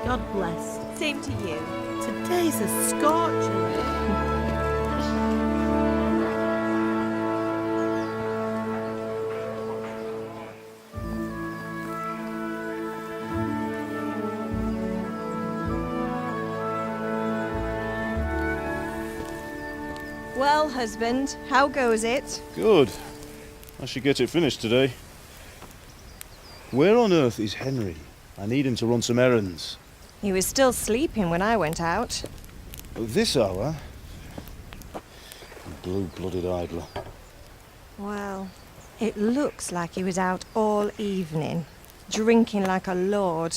God bless. Same to you. Today's a scorcher. Well, husband, how goes it? Good. I should get it finished today. Where on earth is Henry? I need him to run some errands. He was still sleeping when I went out. At this hour? Blue-blooded idler. Well, it looks like he was out all evening, drinking like a lord.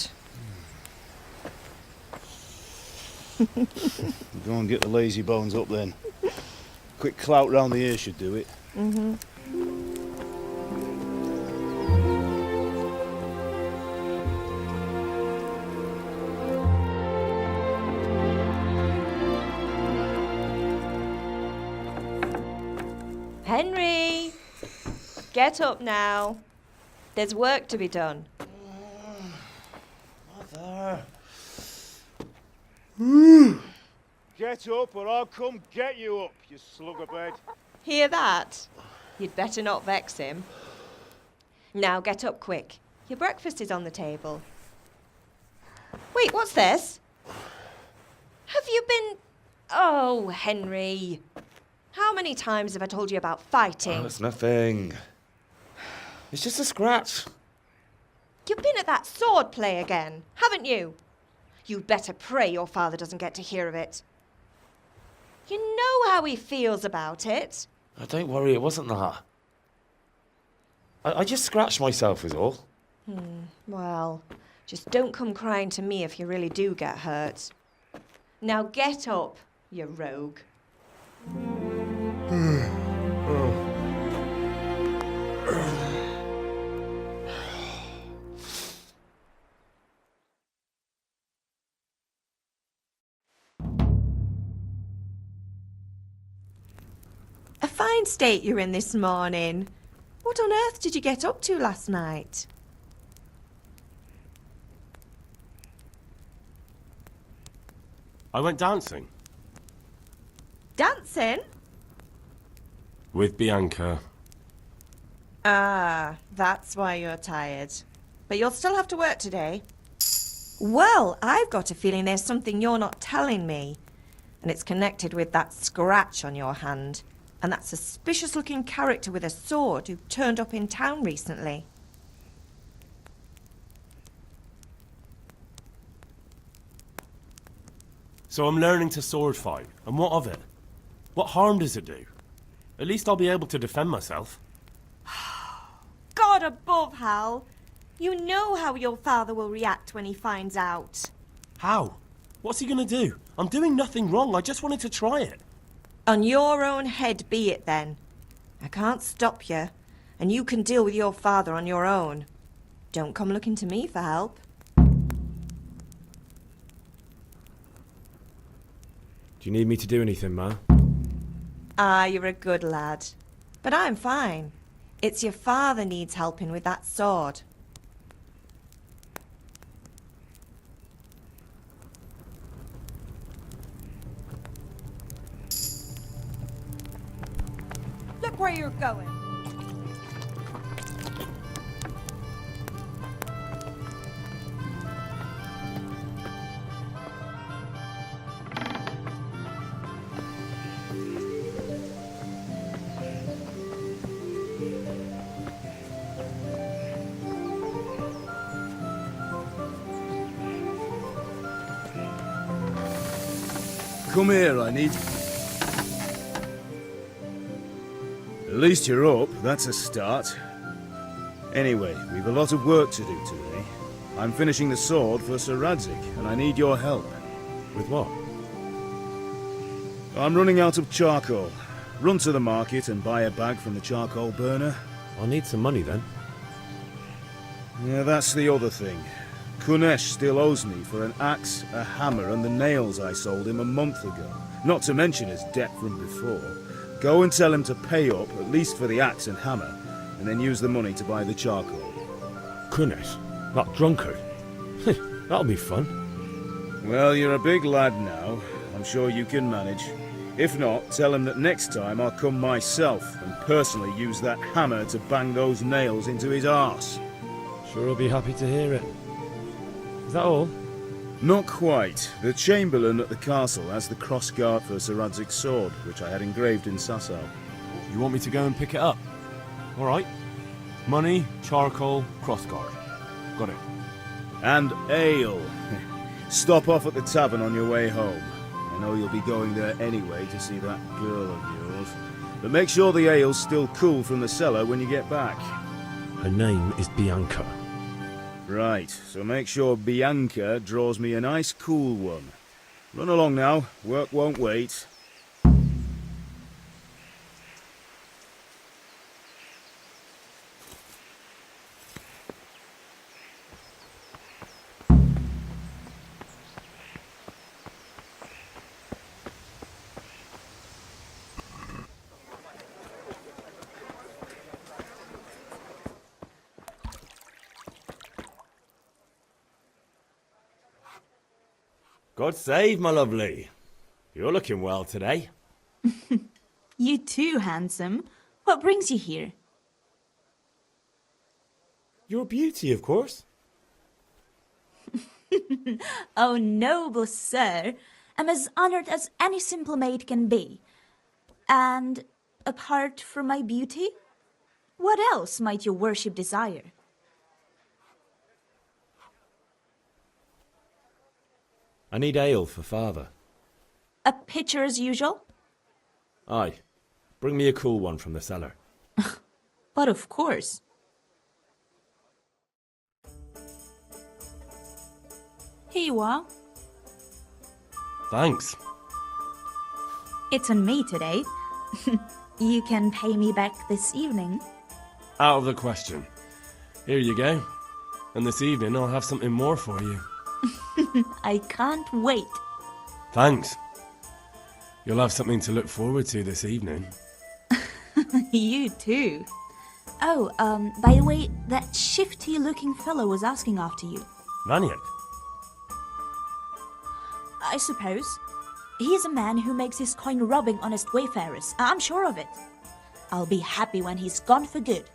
Go and get the lazy bones up then. Quick clout round the ear should do it. Mm-hmm. Henry! Get up now. There's work to be done. Mother! Get up or I'll come get you up, you slugabed. Hear that? You'd better not vex him. Now get up quick. Your breakfast is on the table. Wait, what's this? Have you been... Oh, Henry. How many times have I told you about fighting? Oh, it's nothing. It's just a scratch. You've been at that sword play again, haven't you? You'd better pray your father doesn't get to hear of it. You know how he feels about it. Oh, don't worry, it wasn't that. I just scratched myself is all. Well, just don't come crying to me if you really do get hurt. Now get up, you rogue. A fine state you're in this morning. What on earth did you get up to last night? I went dancing. Dancing? With Bianca. Ah, that's why you're tired. But you'll still have to work today. Well, I've got a feeling there's something you're not telling me. And it's connected with that scratch on your hand. And that suspicious-looking character with a sword who turned up in town recently. So I'm learning to sword fight. And what of it? What harm does it do? At least I'll be able to defend myself. God above, Hal. You know how your father will react when he finds out. How? What's he gonna do? I'm doing nothing wrong. I just wanted to try it. On your own head be it then. I can't stop you, and you can deal with your father on your own. Don't come looking to me for help. Do you need me to do anything, Ma? Ah, you're a good lad. But I'm fine. It's your father needs helping with that sword. Look where you're going. Come here, I need... At least you're up, that's a start. Anyway, we've a lot of work to do today. I'm finishing the sword for Sir Radzig, and I need your help. With what? I'm running out of charcoal. Run to the market and buy a bag from the charcoal burner. I'll need some money then. Yeah, that's the other thing. Kunesh still owes me for an axe, a hammer, and the nails I sold him a month ago. Not to mention his debt from before. Go and tell him to pay up, at least for the axe and hammer, and then use the money to buy the charcoal. Kunesh? That drunkard? That'll be fun. Well, you're a big lad now. I'm sure you can manage. If not, tell him that next time I'll come myself and personally use that hammer to bang those nails into his arse. Sure I'll be happy to hear it. Is that all? Not quite. The Chamberlain at the castle has the crossguard for Sir Radzig's sword, which I had engraved in Sasau. You want me to go and pick it up? All right. Money, charcoal, crossguard. Got it. And ale. Stop off at the tavern on your way home. I know you'll be going there anyway to see that girl of yours. But make sure the ale's still cool from the cellar when you get back. Her name is Bianca. Right, so make sure Bianca draws me a nice cool one. Run along now, work won't wait. God save, my lovely. You're looking well today. You too, handsome. What brings you here? Your beauty, of course. Oh, noble sir. I'm as honored as any simple maid can be. And apart from my beauty, what else might your worship desire? I need ale for father. A pitcher as usual? Aye. Bring me a cool one from the cellar. But of course. Here you are. Thanks. It's on me today. You can pay me back this evening. Out of the question. Here you go. And this evening I'll have something more for you. I can't wait. Thanks. You'll have something to look forward to this evening. You too. Oh, by the way, that shifty-looking fellow was asking after you. Vaniak? I suppose. He's a man who makes his coin robbing honest wayfarers. I'm sure of it. I'll be happy when he's gone for good.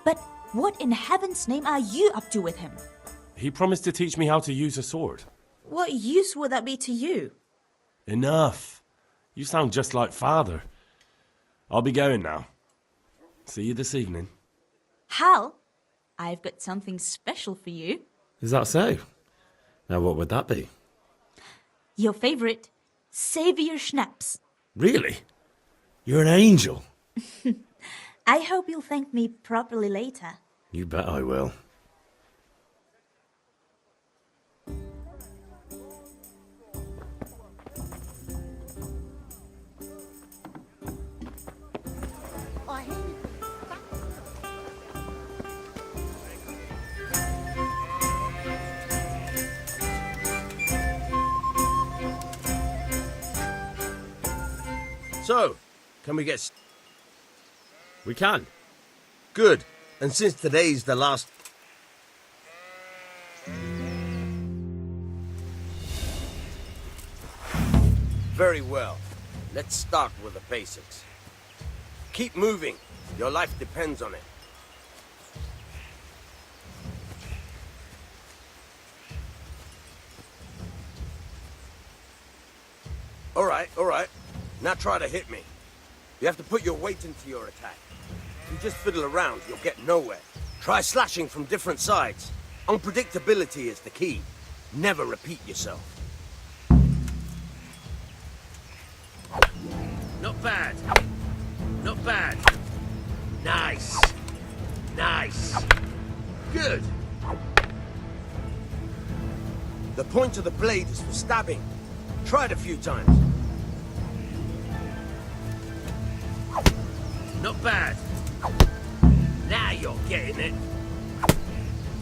But what in heaven's name are you up to with him? He promised to teach me how to use a sword. What use would that be to you? Enough. You sound just like father. I'll be going now. See you this evening. Hal, I've got something special for you. Is that so? Now what would that be? Your favorite, Savior Schnapps. Really? You're an angel. I hope you'll thank me properly later. You bet I will. So, can we get... We can. Good. And since today's the last... Very well. Let's start with the basics. Keep moving. Your life depends on it. All right. Now try to hit me. You have to put your weight into your attack. If you just fiddle around, you'll get nowhere. Try slashing from different sides. Unpredictability is the key. Never repeat yourself. Not bad. Not bad. Nice. Nice. Good. The point of the blade is for stabbing. Try it a few times. Not bad. Now you're getting it.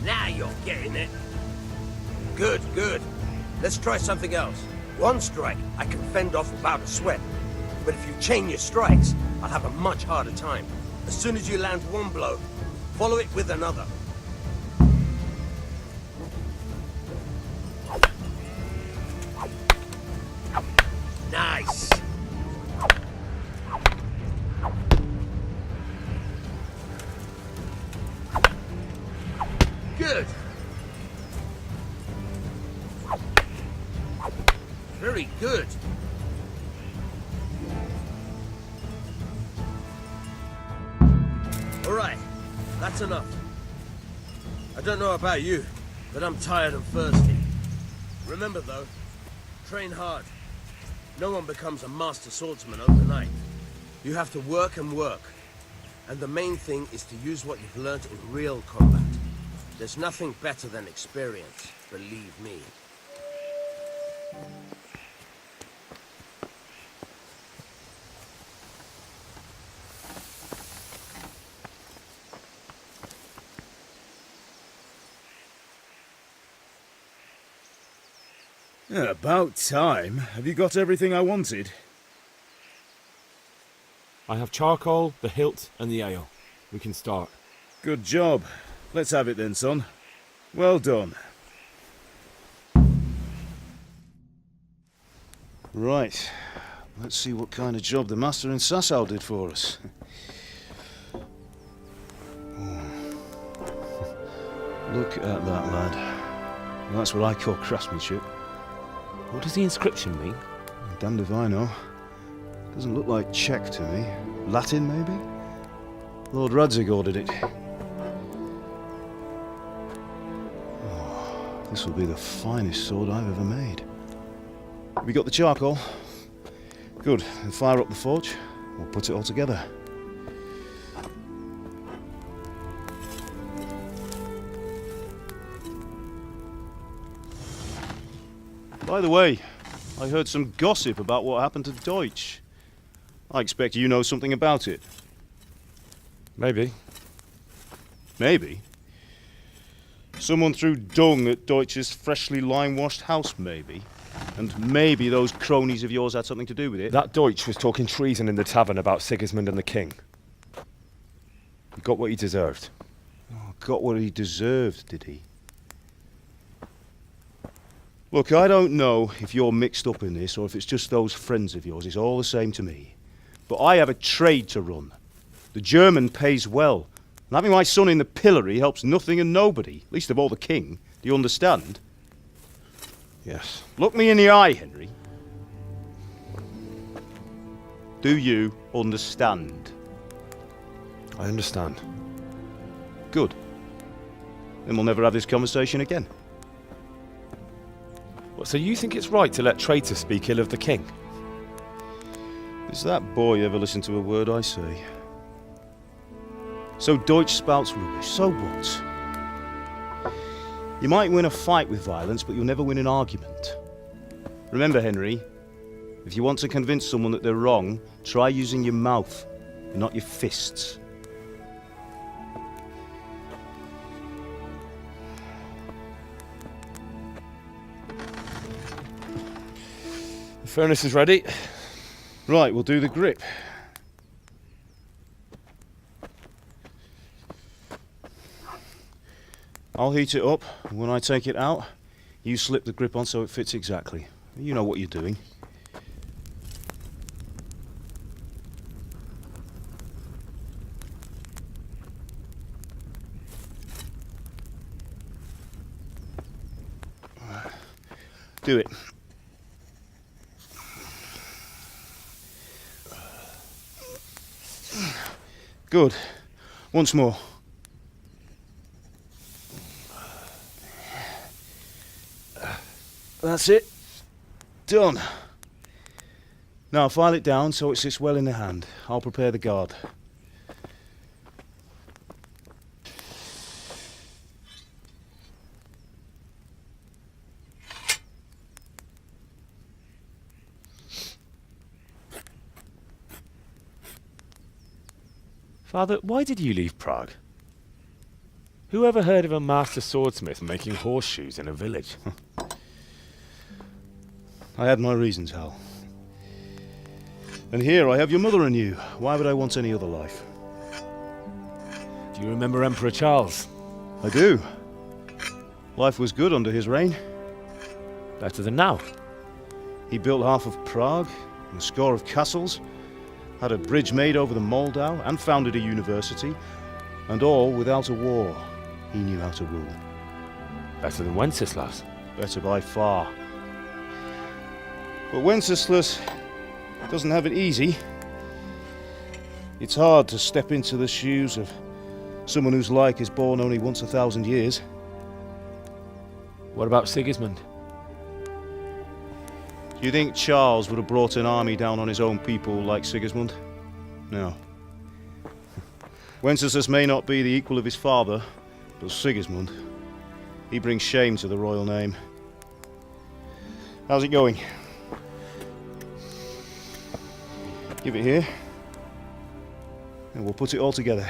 Now you're getting it. Good, good. Let's try something else. One strike, I can fend off without a sweat. But if you chain your strikes, I'll have a much harder time. As soon as you land one blow, follow it with another. Very good. All right, that's enough. I don't know about you, but I'm tired and thirsty. Remember though, train hard. No one becomes a master swordsman overnight. You have to work and work. And the main thing is to use what you've learned in real combat. There's nothing better than experience, believe me. Yeah, about time. Have you got everything I wanted? I have charcoal, the hilt, and the ale. We can start. Good job. Let's have it then, son. Well done. Right. Let's see what kind of job the master in Sasau did for us. Look at that, lad. That's what I call craftsmanship. What does the inscription mean? Damned if I know. Doesn't look like Czech to me. Latin, maybe? Lord Radzig ordered it. Oh, this will be the finest sword I've ever made. Have you got the charcoal? Good. Then fire up the forge. We'll put it all together. By the way, I heard some gossip about what happened to Deutsch. I expect you know something about it. Maybe. Maybe? Someone threw dung at Deutsch's freshly lime-washed house, maybe? And maybe those cronies of yours had something to do with it? That Deutsch was talking treason in the tavern about Sigismund and the king. He got what he deserved. Oh, got what he deserved, did he? Look, I don't know if you're mixed up in this or if it's just those friends of yours. It's all the same to me. But I have a trade to run. The German pays well. And having my son in the pillory helps nothing and nobody, least of all the king. Do you understand? Yes. Look me in the eye, Henry. Do you understand? I understand. Good. Then we'll never have this conversation again. What, so you think it's right to let traitors speak ill of the king? Does that boy ever listen to a word I say? So Deutsch spouts rubbish, so what? You might win a fight with violence, but you'll never win an argument. Remember, Henry, if you want to convince someone that they're wrong, try using your mouth, and not your fists. The furnace is ready. Right, we'll do the grip. I'll heat it up, and when I take it out, you slip the grip on so it fits exactly. You know what you're doing. Do it. Good. Once more. That's it. Done. Now file it down so it sits well in the hand. I'll prepare the guard. Father, why did you leave Prague? Who ever heard of a master swordsmith making horseshoes in a village? I had my reasons, Hal. And here I have your mother and you. Why would I want any other life? Do you remember Emperor Charles? I do. Life was good under his reign. Better than now. He built half of Prague, and a score of castles, had a bridge made over the Moldau, and founded a university, and all without a war. He knew how to rule. Better than Wenceslas. Better by far. But Wenceslas doesn't have it easy. It's hard to step into the shoes of someone whose like is born only once 1,000 years. What about Sigismund? Do you think Charles would have brought an army down on his own people like Sigismund? No. Wenceslas may not be the equal of his father, but Sigismund, he brings shame to the royal name. How's it going? Give it here, and we'll put it all together.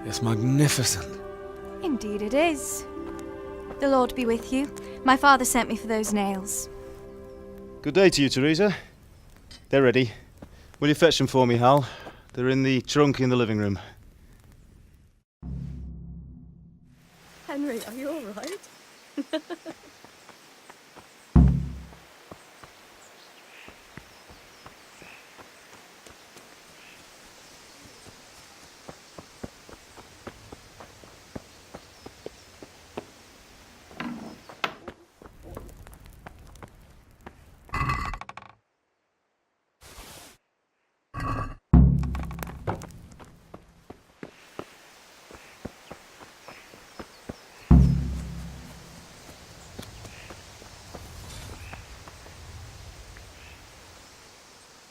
It's magnificent. Indeed it is. The Lord be with you. My father sent me for those nails. Good day to you, Teresa. They're ready. Will you fetch them for me, Hal? They're in the trunk in the living room. Henry, are you all right?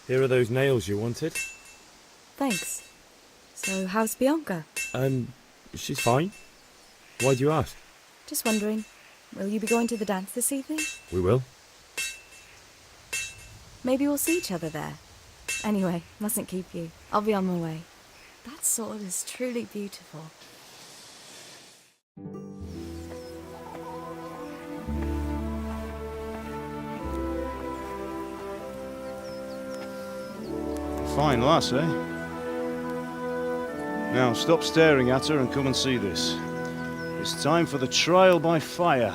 Here are those nails you wanted. Thanks. So, how's Bianca? She's fine. Why do you ask? Just wondering, will you be going to the dance this evening? We will. Maybe we'll see each other there. Anyway, mustn't keep you. I'll be on my way. That sword is truly beautiful. Fine lass, eh? Now stop staring at her and come and see this. It's time for the trial by fire.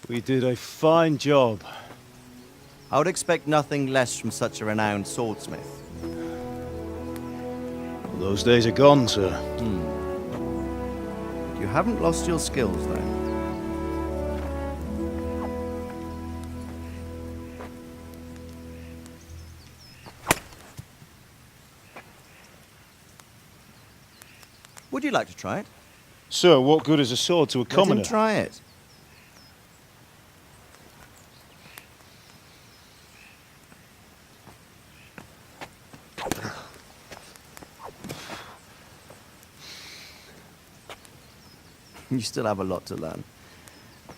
We did a fine job. I would expect nothing less from such a renowned swordsmith. Well, those days are gone, sir. You haven't lost your skills, though. Would you like to try it? Sir, what good is a sword to a commoner? Let him try it. You still have a lot to learn.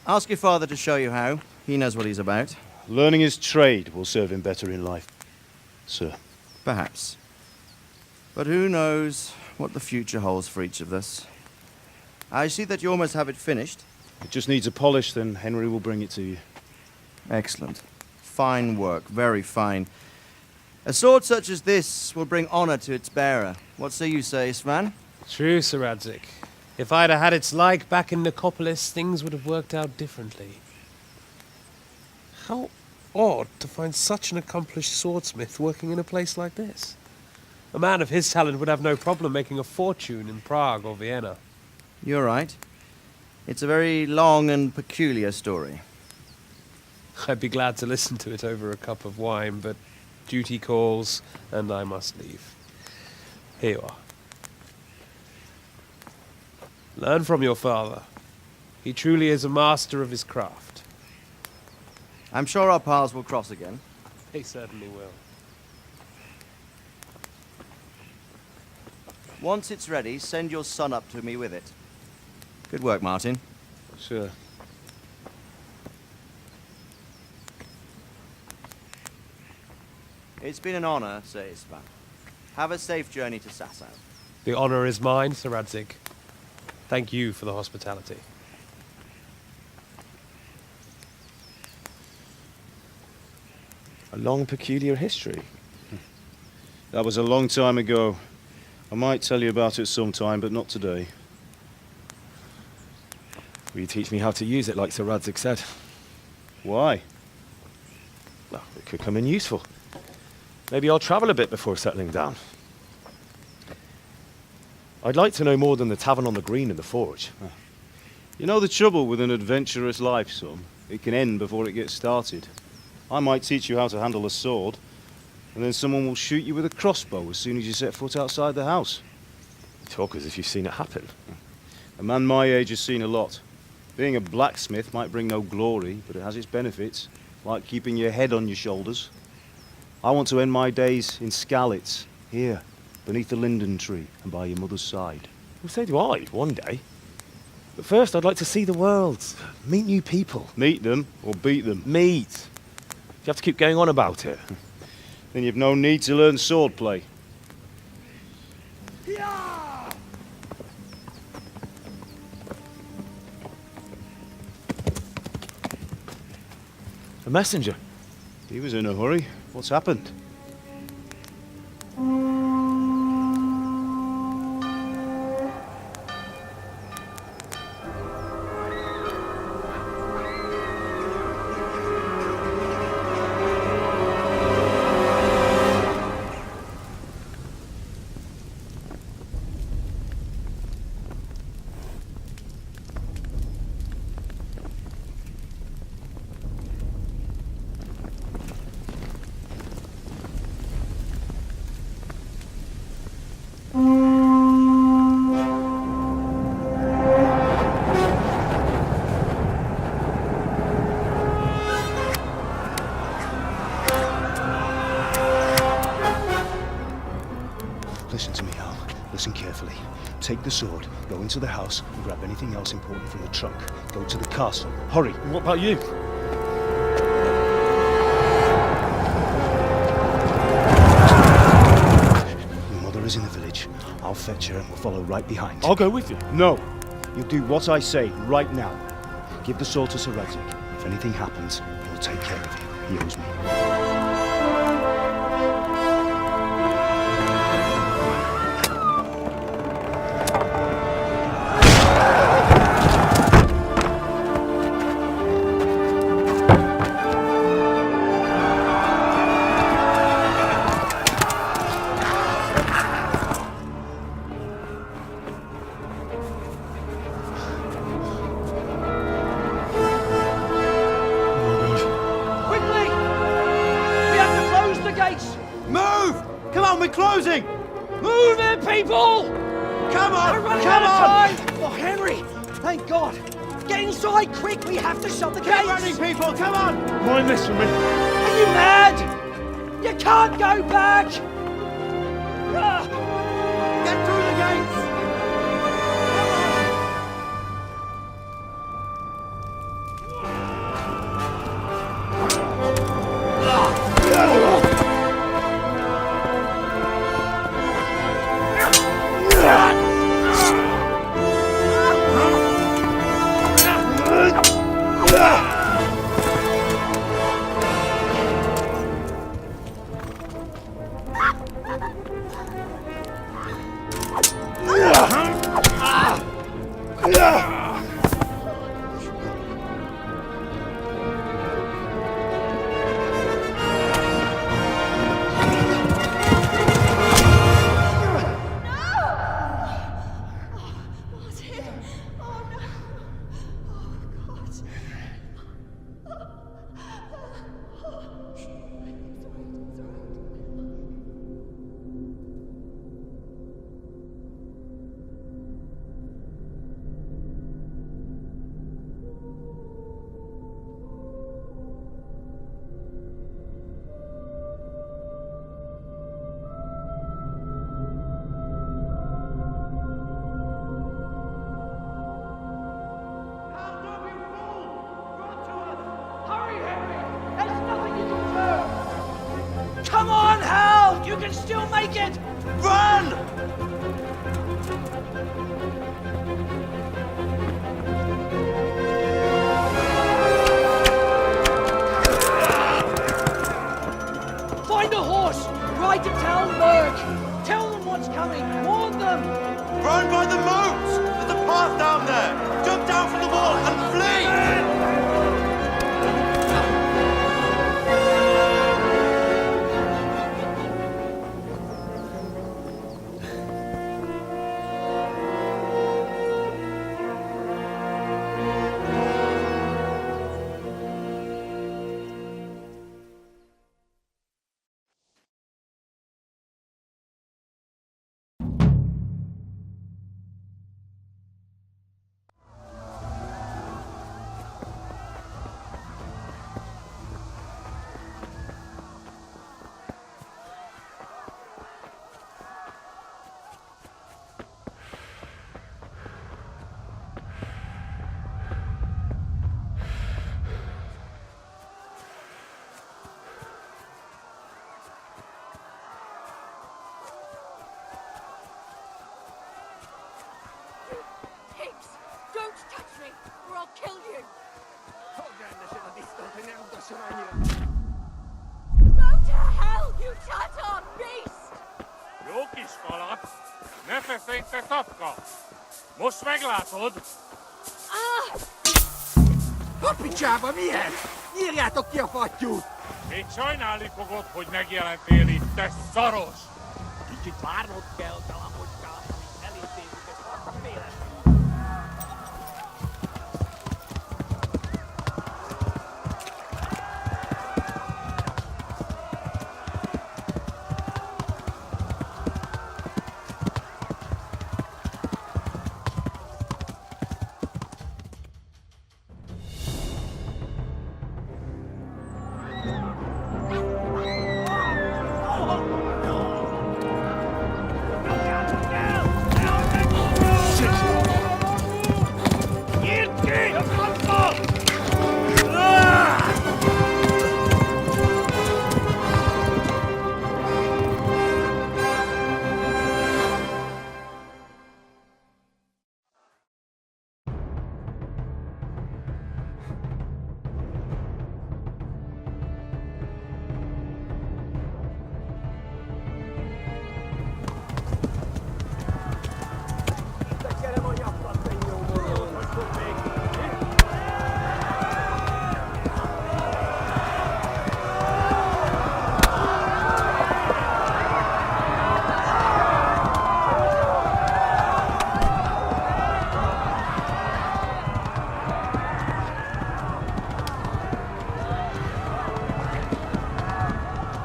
Ask your father to show you how. He knows what he's about. Learning his trade will serve him better in life, sir. Perhaps. But who knows what the future holds for each of us. I see that you almost have it finished. It just needs a polish, then Henry will bring it to you. Excellent. Fine work, very fine. A sword such as this will bring honor to its bearer. What say you, Svan? True, Sir Radzig. If I'd have had its like back in Nicopolis, things would have worked out differently. How odd to find such an accomplished swordsmith working in a place like this. A man of his talent would have no problem making a fortune in Prague or Vienna. You're right. It's a very long and peculiar story. I'd be glad to listen to it over a cup of wine, but duty calls, and I must leave. Here you are. Learn from your father. He truly is a master of his craft. I'm sure our paths will cross again. He certainly will. Once it's ready, send your son up to me with it. Good work, Martin. Sir. It's been an honor, Sir Isvan. Have a safe journey to Sasau. The honor is mine, Sir Radzig. Thank you for the hospitality. A long, peculiar history. That was a long time ago. I might tell you about it sometime, but not today. Will you teach me how to use it like Sir Radzig said? Why? Well, it could come in useful. Maybe I'll travel a bit before settling down. I'd like to know more than the tavern on the green and the forge. You know the trouble with an adventurous life, son? It can end before it gets started. I might teach you how to handle a sword, and then someone will shoot you with a crossbow as soon as you set foot outside the house. You talk as if you've seen it happen. A man my age has seen a lot. Being a blacksmith might bring no glory, but it has its benefits, like keeping your head on your shoulders. I want to end my days in Skalitz, here, beneath the linden tree and by your mother's side. Well, so do I, one day. But first, I'd like to see the world, meet new people. Meet them or beat them? Meet. You have to keep going on about it. Then you've no need to learn swordplay. A messenger. He was in a hurry. What's happened? Listen to me, Al. Listen carefully. Take the sword, go into the house, and grab anything else important from the trunk. Go to the castle. Hurry! What about you? Your mother is in the village. I'll fetch her and we'll follow right behind. I'll go with you. No! You'll do what I say right now. Give the sword to Sir Radzig. If anything happens, he'll take care of you. He owes me. Closing! Move it, people! Come on! Come on! Oh, Henry! Thank God! Get inside, quick! We have to shut the gates! Running, people! Come on! Mind this for me. Are you mad? You can't go back! Get through the gates! Run by the moat! There's a path down there! Jump down from the wall and flee! Pigs! Don't touch me, or I'll kill you! Go to hell, you tatar beast! Jó kis kalat, ne feszélyt, te tapka! Most meglátod? A picsába milyen? Nyírjátok ki a fattyút! Még sajnálni fogod, hogy megjelentél itt, te szaros! Kicsit várnod kell, Talamocskám, amíg elintézzük ezt a félet.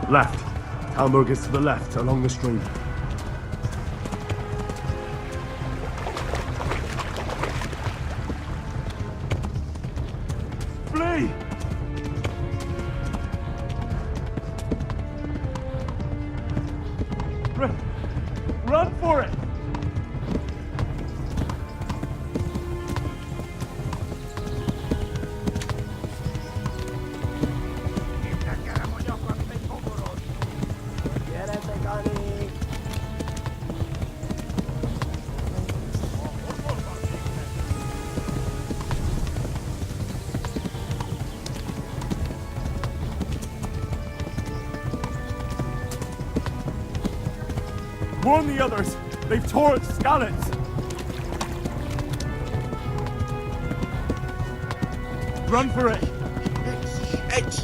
Left. Talmberg is to the left, along the stream. Flee! Run for it! Warn the others! They've tore its scallops! Run for it! H!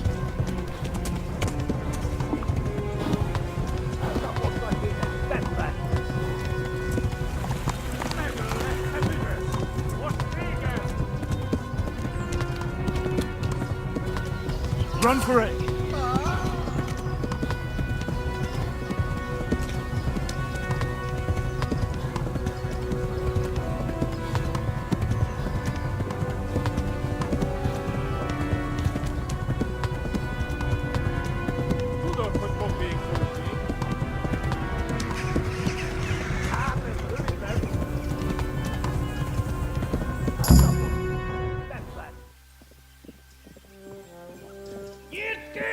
Run for it! Gyertek!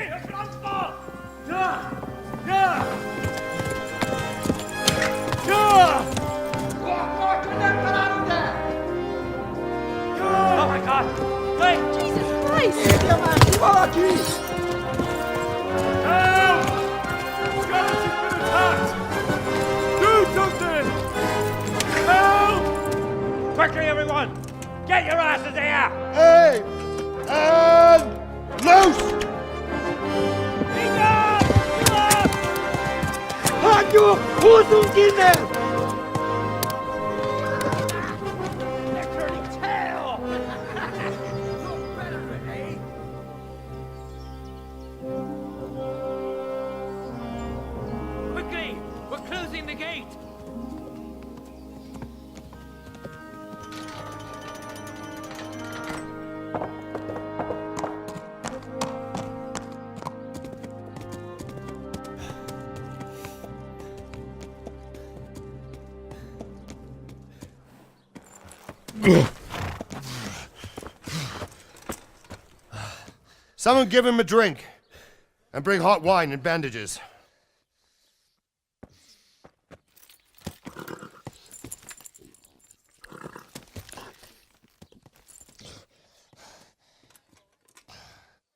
Quickly, everyone! Get your asses here! Hey! And loose! Hanyo! Huzun gine! Quickly! We're closing the gate! Someone give him a drink. And bring hot wine and bandages.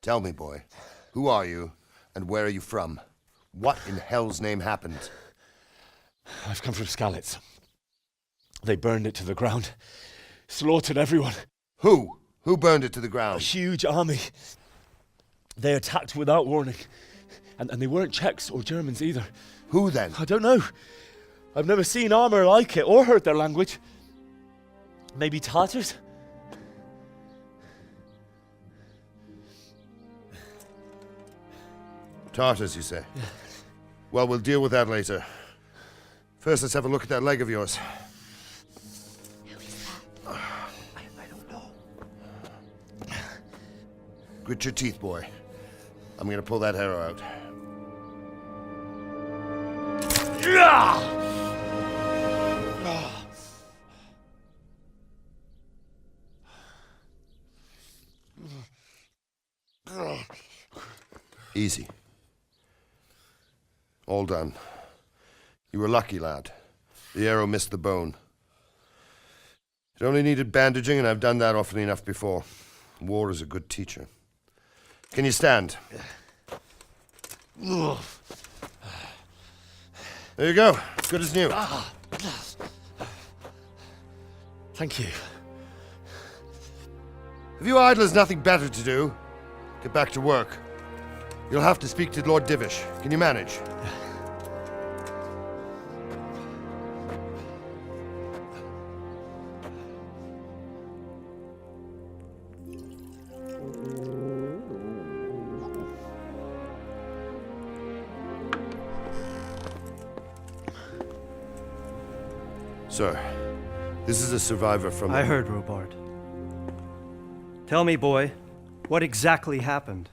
Tell me, boy, who are you and where are you from? What in hell's name happened? I've come from Skalitz. They burned it to the ground. Slaughtered everyone. Who? Who burned it to the ground? A huge army. They attacked without warning. And they weren't Czechs or Germans either. Who then? I don't know. I've never seen armor like it or heard their language. Maybe Tatars? Tartars, you say? Yeah. Well, we'll deal with that later. First, let's have a look at that leg of yours. Who is that? I don't know. Grit your teeth, boy. I'm gonna pull that arrow out. Easy. All done. You were lucky, lad. The arrow missed the bone. It only needed bandaging, and I've done that often enough before. War is a good teacher. Can you stand? There you go. Good as new. Thank you. If you idlers nothing better to do, get back to work. You'll have to speak to Lord Divish. Can you manage? Sir, this is a survivor from... I heard, Robard. Tell me, boy, what exactly happened?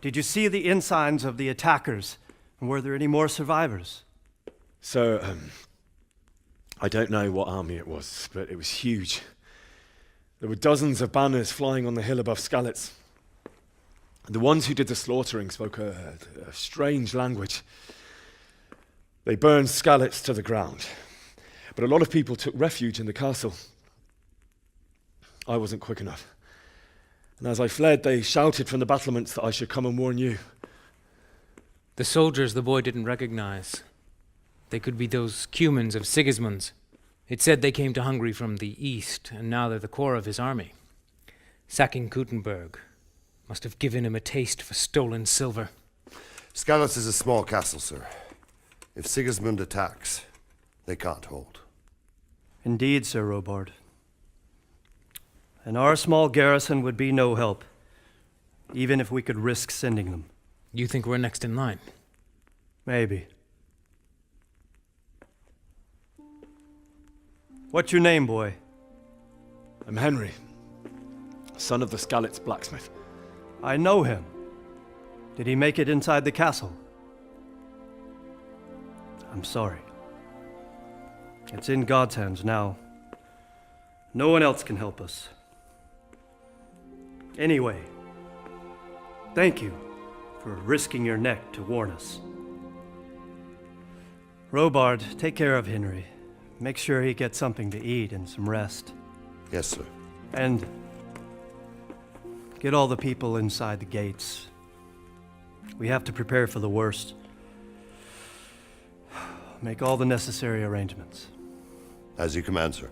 Did you see the ensigns of the attackers? And were there any more survivors? So, I don't know what army it was, but it was huge. There were dozens of banners flying on the hill above Skalitz. The ones who did the slaughtering spoke a strange language. They burned Skalitz to the ground. But a lot of people took refuge in the castle. I wasn't quick enough. And as I fled, they shouted from the battlements that I should come and warn you. The soldiers the boy didn't recognize. They could be those Cumans of Sigismund's. It said they came to Hungary from the east, and now they're the core of his army. Sacking Kuttenberg must have given him a taste for stolen silver. Skalitz is a small castle, sir. If Sigismund attacks, they can't hold. Indeed, Sir Robard. And our small garrison would be no help, even if we could risk sending them. You think we're next in line? Maybe. What's your name, boy? I'm Henry, son of the Skalitz blacksmith. I know him. Did he make it inside the castle? I'm sorry. It's in God's hands now. No one else can help us. Anyway, thank you for risking your neck to warn us. Robard, take care of Henry. Make sure he gets something to eat and some rest. Yes, sir. And get all the people inside the gates. We have to prepare for the worst. Make all the necessary arrangements. As you command, sir.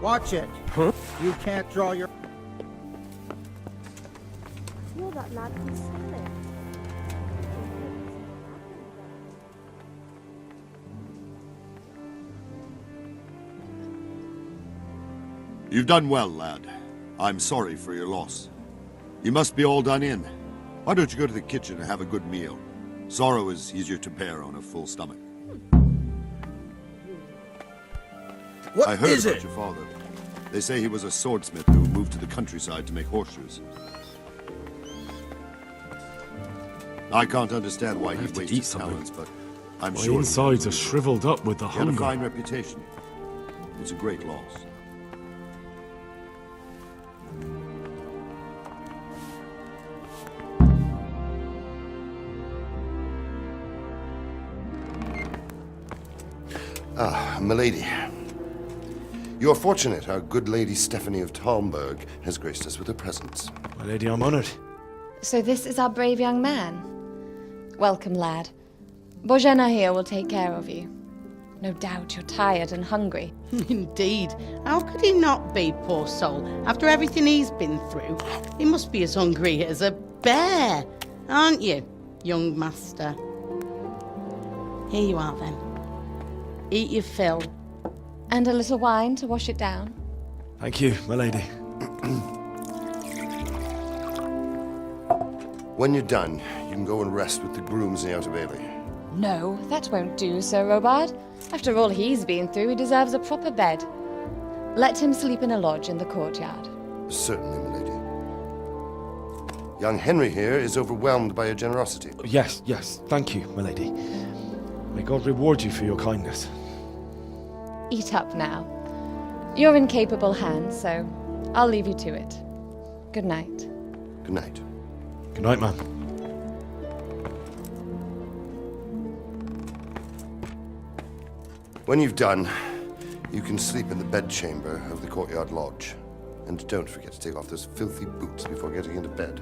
Watch it. Huh? You can't draw your... You're that lad from Salem. You've done well, lad. I'm sorry for your loss. You must be all done in. Why don't you go to the kitchen and have a good meal? Sorrow is easier to bear on a full stomach. I heard about your father. They say he was a swordsmith who moved to the countryside to make horseshoes. I can't understand why he wasted his talents, but I'm My sure... insides are shriveled up with the He had a hunger. fine reputation. It's a great loss. Ah, milady. You are fortunate our good lady Stephanie of Talmberg has graced us with her presence. My lady, I'm honored. So this is our brave young man. Welcome, lad. Bojana here will take care of you. No doubt you're tired and hungry. Indeed. How could he not be, poor soul? After everything he's been through, he must be as hungry as a bear, aren't you, young master? Here you are, then. Eat your fill. And a little wine to wash it down. Thank you, my lady. When you're done, you can go and rest with the grooms in the Outer Bailey. No, that won't do, Sir Robard. After all he's been through, he deserves a proper bed. Let him sleep in a lodge in the courtyard. Certainly, milady. Young Henry here is overwhelmed by your generosity. Yes, yes, thank you, my lady. May God reward you for your kindness. Eat up now. You're in capable hands, so I'll leave you to it. Good night. Good night. Good night, ma'am. When you've done, you can sleep in the bedchamber of the courtyard lodge. And don't forget to take off those filthy boots before getting into bed.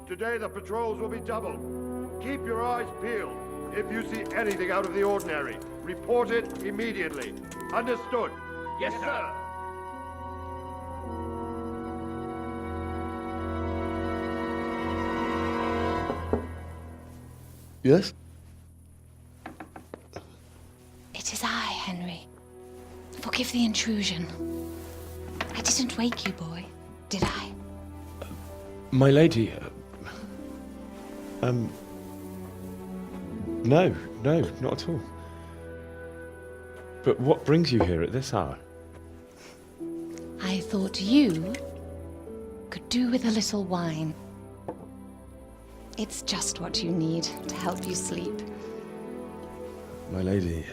Today the patrols will be doubled. Keep your eyes peeled. If you see anything out of the ordinary, report it immediately. Understood? Yes, sir. Yes? It is I, Henry. Forgive the intrusion. I didn't wake you, boy, did I? My lady, no, not at all. But what brings you here at this hour? I thought you could do with a little wine. It's just what you need to help you sleep. My lady,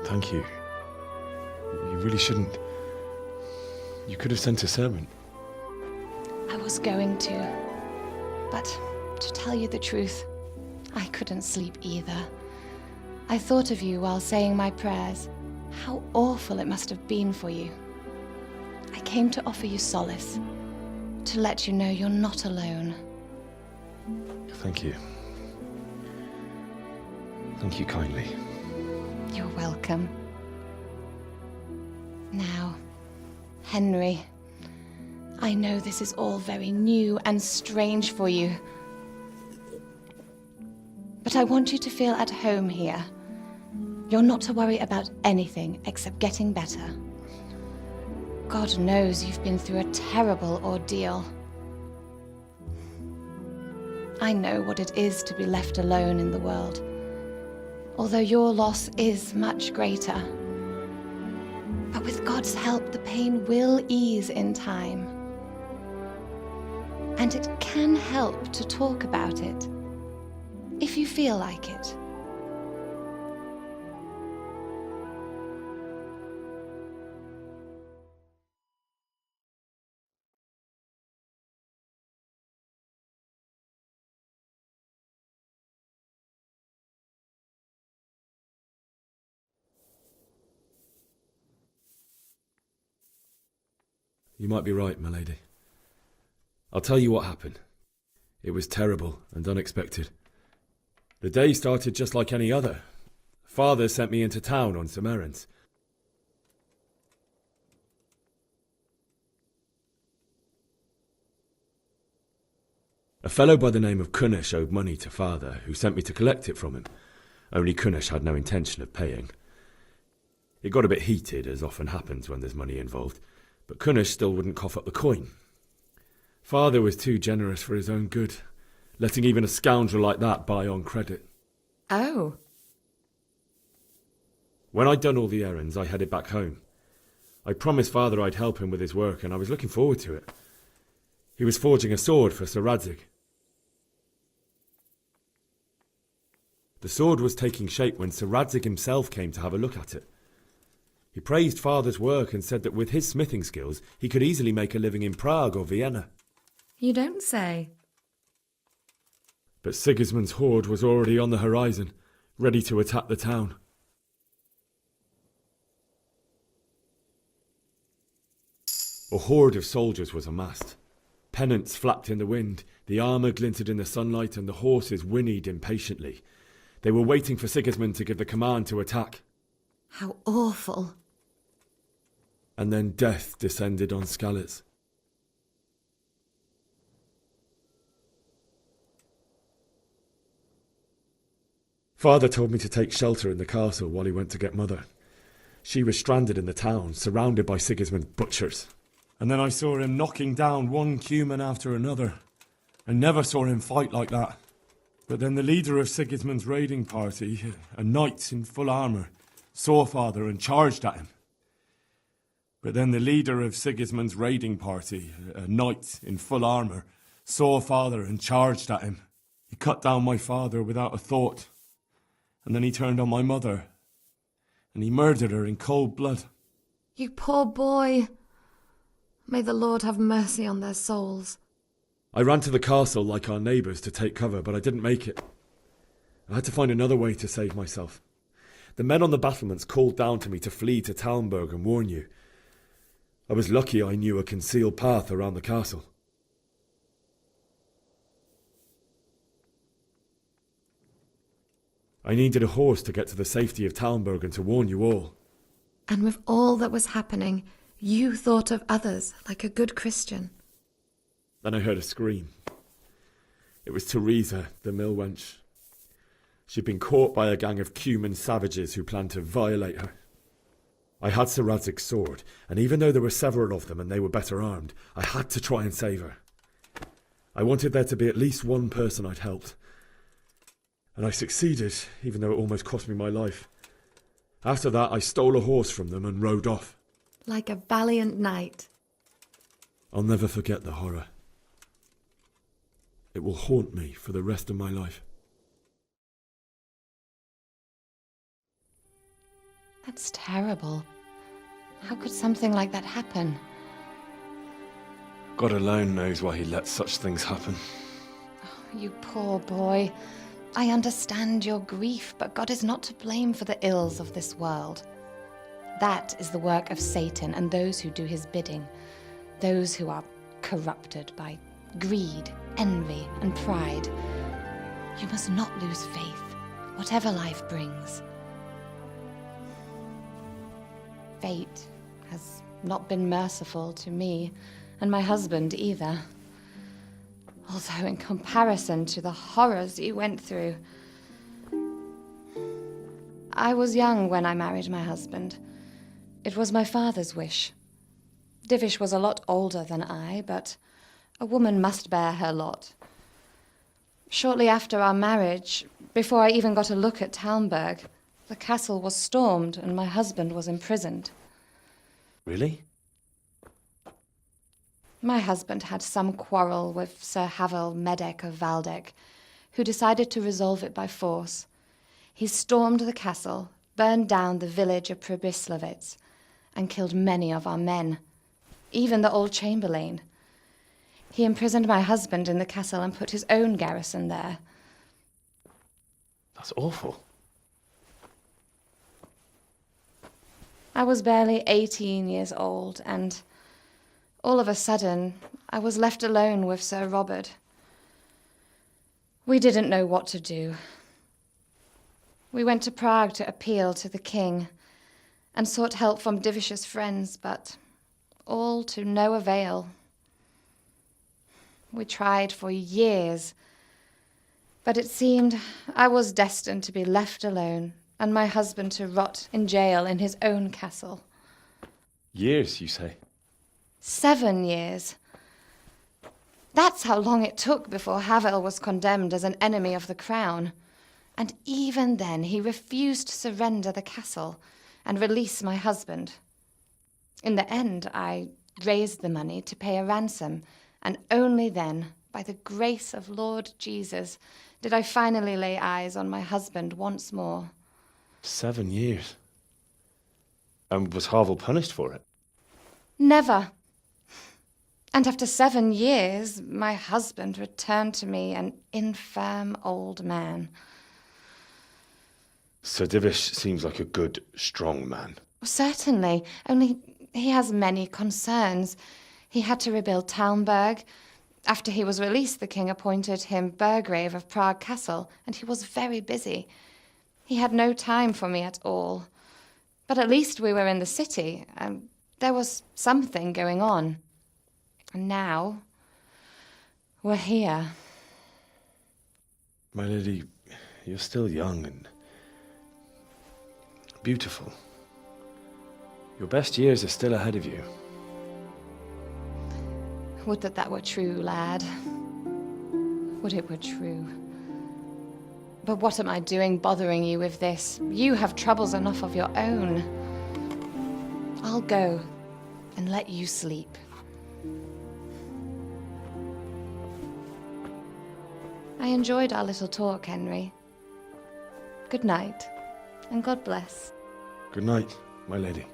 thank you. You really shouldn't. You could have sent a servant. I was going to, but to tell you the truth, I couldn't sleep either. I thought of you while saying my prayers. How awful it must have been for you. I came to offer you solace, to let you know you're not alone. Thank you. Thank you kindly. You're welcome. Now, Henry, I know this is all very new and strange for you, but I want you to feel at home here. You're not to worry about anything except getting better. God knows you've been through a terrible ordeal. I know what it is to be left alone in the world, although your loss is much greater. But with God's help, the pain will ease in time. And it can help to talk about it, if you feel like it. You might be right, my lady. I'll tell you what happened. It was terrible and unexpected. The day started just like any other. Father sent me into town on some errands. A fellow by the name of Kunesh owed money to Father, who sent me to collect it from him. Only Kunesh had no intention of paying. It got a bit heated, as often happens when there's money involved, but Kunesh still wouldn't cough up the coin. Father was too generous for his own good, letting even a scoundrel like that buy on credit. Oh. When I'd done all the errands, I headed back home. I promised Father I'd help him with his work, and I was looking forward to it. He was forging a sword for Sir Radzig. The sword was taking shape when Sir Radzig himself came to have a look at it. He praised Father's work and said that with his smithing skills, he could easily make a living in Prague or Vienna. You don't say. But Sigismund's horde was already on the horizon, ready to attack the town. A horde of soldiers was amassed. Pennants flapped in the wind, the armour glinted in the sunlight, and the horses whinnied impatiently. They were waiting for Sigismund to give the command to attack. How awful. And then death descended on Skalitz. Father told me to take shelter in the castle while he went to get Mother. She was stranded in the town, surrounded by Sigismund's butchers. And then I saw him knocking down one Cuman after another. I never saw him fight like that. But then the leader of Sigismund's raiding party, a knight in full armour, saw Father and charged at him. But then the leader of Sigismund's raiding party, a knight in full armour, saw Father and charged at him. He cut down my father without a thought. And then he turned on my mother. And he murdered her in cold blood. You poor boy. May the Lord have mercy on their souls. I ran to the castle like our neighbours to take cover, but I didn't make it. I had to find another way to save myself. The men on the battlements called down to me to flee to Talmberg and warn you. I was lucky I knew a concealed path around the castle. I needed a horse to get to the safety of Talmberg and to warn you all. And with all that was happening, you thought of others like a good Christian. Then I heard a scream. It was Teresa, the mill wench. She'd been caught by a gang of Cuman savages who planned to violate her. I had Sir Radzig's sword, and even though there were several of them and they were better armed, I had to try and save her. I wanted there to be at least one person I'd helped. And I succeeded, even though it almost cost me my life. After that, I stole a horse from them and rode off. Like a valiant knight. I'll never forget the horror. It will haunt me for the rest of my life. That's terrible. How could something like that happen? God alone knows why he lets such things happen. Oh, you poor boy. I understand your grief, but God is not to blame for the ills of this world. That is the work of Satan and those who do his bidding. Those who are corrupted by greed, envy, and pride. You must not lose faith, whatever life brings. Fate has not been merciful to me, and my husband either. Although in comparison to the horrors you went through. I was young when I married my husband. It was my father's wish. Divish was a lot older than I, but a woman must bear her lot. Shortly after our marriage, before I even got a look at Talmberg, the castle was stormed and my husband was imprisoned. Really? My husband had some quarrel with Sir Havel Medek of Valdek, who decided to resolve it by force. He stormed the castle, burned down the village of Pribyslavitz, and killed many of our men, even the old chamberlain. He imprisoned my husband in the castle and put his own garrison there. That's awful. I was barely 18 years old, and All of a sudden, I was left alone with Sir Robert. We didn't know what to do. We went to Prague to appeal to the king and sought help from Divish's friends, but all to no avail. We tried for years, but it seemed I was destined to be left alone and my husband to rot in jail in his own castle. Years, you say? 7 years. That's how long it took before Havel was condemned as an enemy of the crown. And even then he refused to surrender the castle and release my husband. In the end, I raised the money to pay a ransom, and only then, by the grace of Lord Jesus, did I finally lay eyes on my husband once more. 7 years? And was Havel punished for it? Never. And after 7 years, my husband returned to me an infirm old man. Sir Divish seems like a good, strong man. Certainly, only he has many concerns. He had to rebuild Talmberg. After he was released, the king appointed him Burgrave of Prague Castle, and he was very busy. He had no time for me at all. But at least we were in the city, and there was something going on. And now, we're here. My lady, you're still young and beautiful. Your best years are still ahead of you. Would that that were true, lad. Would it were true. But what am I doing bothering you with this? You have troubles enough of your own. I'll go and let you sleep. I enjoyed our little talk, Henry. Good night, and God bless. Good night, my lady.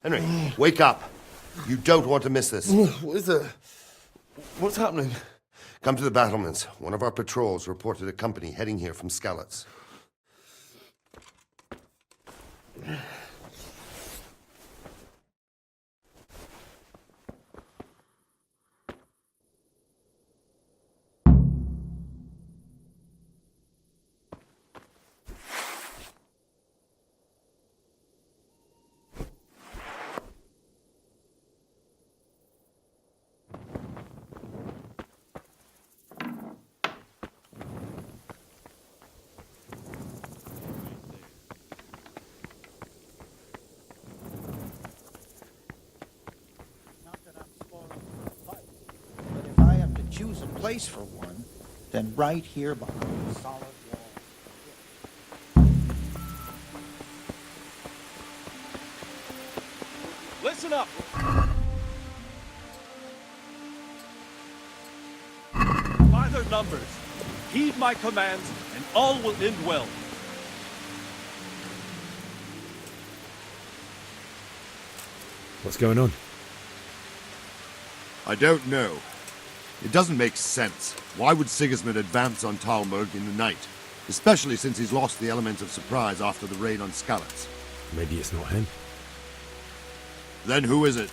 Henry, wake up. You don't want to miss this. What is it? What's happening? Come to the battlements. One of our patrols reported a company heading here from Skalitz. Choose a place for one, then right here behind the solid wall. Listen up! By their numbers, heed my commands, and all will end well. What's going on? I don't know. It doesn't make sense. Why would Sigismund advance on Talmberg in the night? Especially since he's lost the element of surprise after the raid on Skalitz. Maybe it's not him. Then who is it?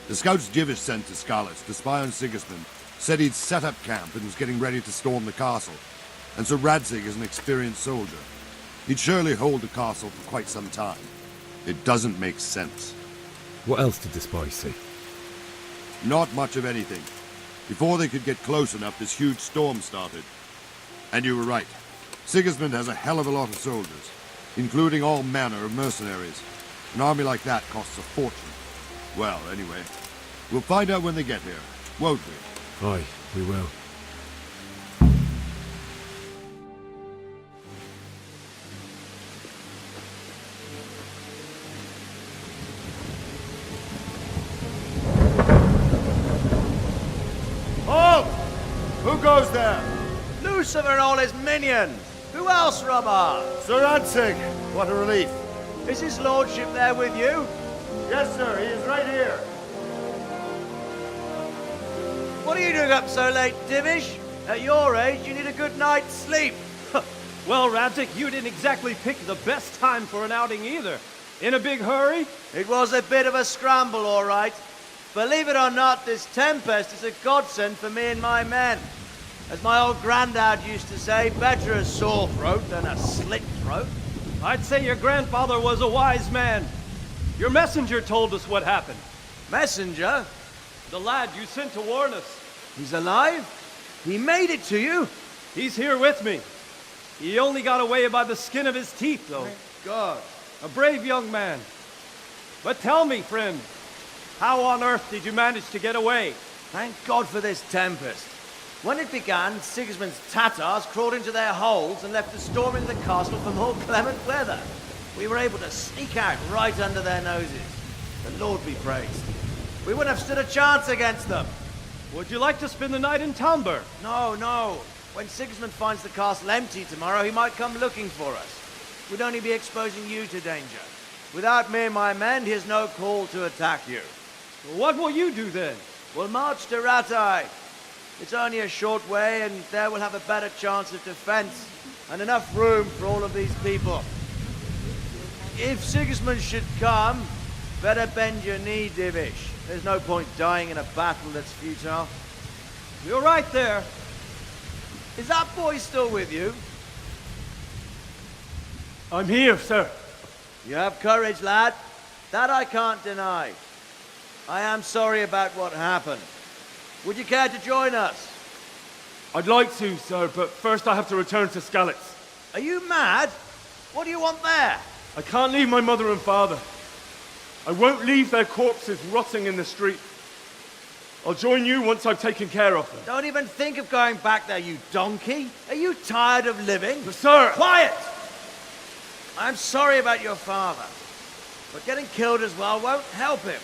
The scouts Jivish sent to Skalitz to spy on Sigismund said he'd set up camp and was getting ready to storm the castle. And Sir Radzig is an experienced soldier. He'd surely hold the castle for quite some time. It doesn't make sense. What else did the spies see? Not much of anything. Before they could get close enough, this huge storm started. And you were right. Sigismund has a hell of a lot of soldiers, including all manner of mercenaries. An army like that costs a fortune. Well, anyway, we'll find out when they get here, won't we? Aye, we will. Halt! Who goes there? Lucifer and all his minions. Who else, Robber? Sir Radzig, what a relief. Is his lordship there with you? Yes, sir, he is right here. What are you doing up so late, Divish? At your age, you need a good night's sleep. Well, Radzig, you didn't exactly pick the best time for an outing either. In a big hurry? It was a bit of a scramble, all right. Believe it or not, this tempest is a godsend for me and my men. As my old granddad used to say, better a sore throat than a slit throat. I'd say your grandfather was a wise man. Your messenger told us what happened. Messenger? The lad you sent to warn us. He's alive? He made it to you? He's here with me. He only got away by the skin of his teeth, though. Thank God. A brave young man. But tell me, friend, how on earth did you manage to get away? Thank God for this tempest. When it began, Sigismund's Tatars crawled into their holes and left us storming the castle for more clement weather. We were able to sneak out right under their noses. The Lord be praised. We wouldn't have stood a chance against them. Would you like to spend the night in Talmberg? No, no. When Sigismund finds the castle empty tomorrow, he might come looking for us. We'd only be exposing you to danger. Without me and my men, he has no call to attack you. What will you do then? We'll march to Ratai. It's only a short way, and there we'll have a better chance of defense and enough room for all of these people. If Sigismund should come, better bend your knee, Divish. There's no point dying in a battle that's futile. You're right there. Is that boy still with you? I'm here, sir. You have courage, lad. That I can't deny. I am sorry about what happened. Would you care to join us? I'd like to, sir, but first I have to return to Skalitz. Are you mad? What do you want there? I can't leave my mother and father. I won't leave their corpses rotting in the street. I'll join you once I've taken care of them. Don't even think of going back there, you donkey. Are you tired of living? But sir! Quiet! I'm sorry about your father, but getting killed as well won't help him.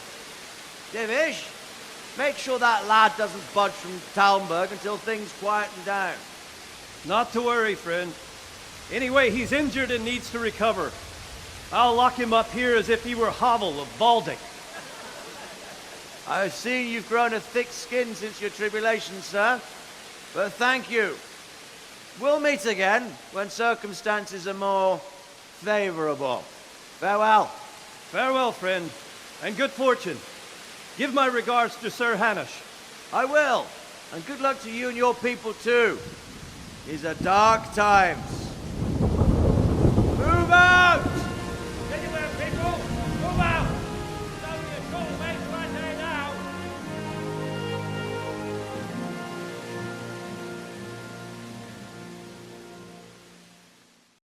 Divish, make sure that lad doesn't budge from Talmberg until things quieten down. Not to worry, friend. Anyway, he's injured and needs to recover. I'll lock him up here as if he were Havel of Baldic. I've seen you've grown a thick skin since your tribulation, sir. But thank you. We'll meet again when circumstances are more favorable. Farewell. Farewell, friend, and good fortune. Give my regards to Sir Hanush. I will. And good luck to you and your people, too. These are dark times.